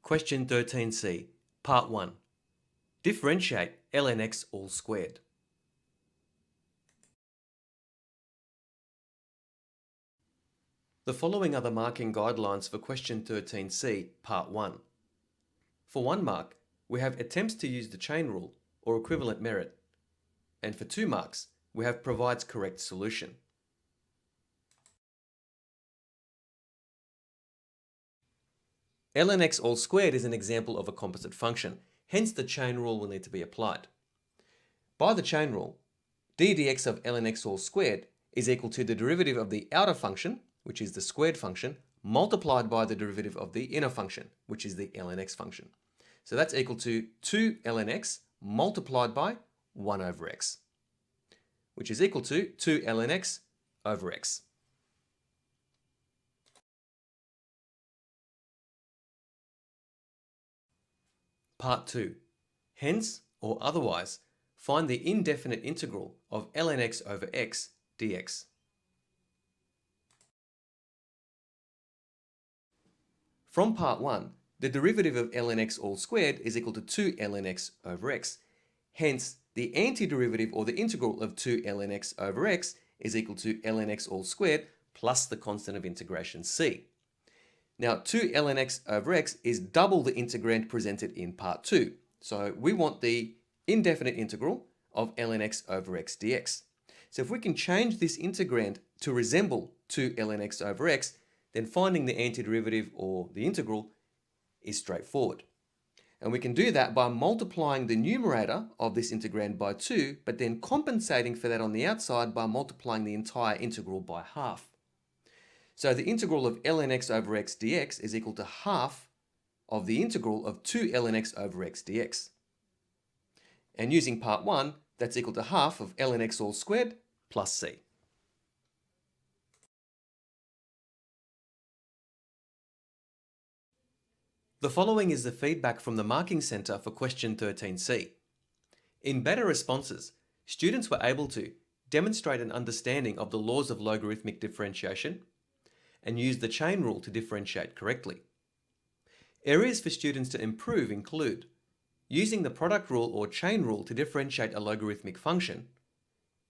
Question 13c, Part 1. Differentiate ln x all squared. The following are the marking guidelines for Question 13c, Part 1. For 1 mark, we have attempts to use the chain rule or equivalent merit. And for 2 marks, we have provides correct solution. Ln x all squared is an example of a composite function, hence the chain rule will need to be applied. By the chain rule, d dx of ln x all squared is equal to the derivative of the outer function, which is the squared function, multiplied by the derivative of the inner function, which is the ln x function. So that's equal to 2 ln x multiplied by 1 over x, which is equal to 2 ln x over x. Part 2. Hence, or otherwise, find the indefinite integral of ln x over x dx. From Part 1, the derivative of ln x all squared is equal to 2 ln x over x. Hence, the antiderivative or the integral of 2 ln x over x is equal to ln x all squared plus the constant of integration c. Now, 2 ln x over x is double the integrand presented in Part 2. So we want the indefinite integral of ln x over x dx. So if we can change this integrand to resemble 2 ln x over x, then finding the antiderivative or the integral is straightforward. And we can do that by multiplying the numerator of this integrand by 2, but then compensating for that on the outside by multiplying the entire integral by half. So the integral of ln x over x dx is equal to half of the integral of 2 ln x over x dx. And using Part 1, that's equal to half of ln x all squared plus c. The following is the feedback from the Marking Centre for Question 13c. In better responses, students were able to demonstrate an understanding of the laws of logarithmic differentiation and use the chain rule to differentiate correctly. Areas for students to improve include using the product rule or chain rule to differentiate a logarithmic function,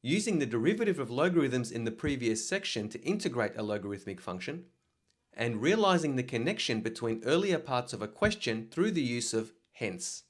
using the derivative of logarithms in the previous section to integrate a logarithmic function, and realizing the connection between earlier parts of a question through the use of hence.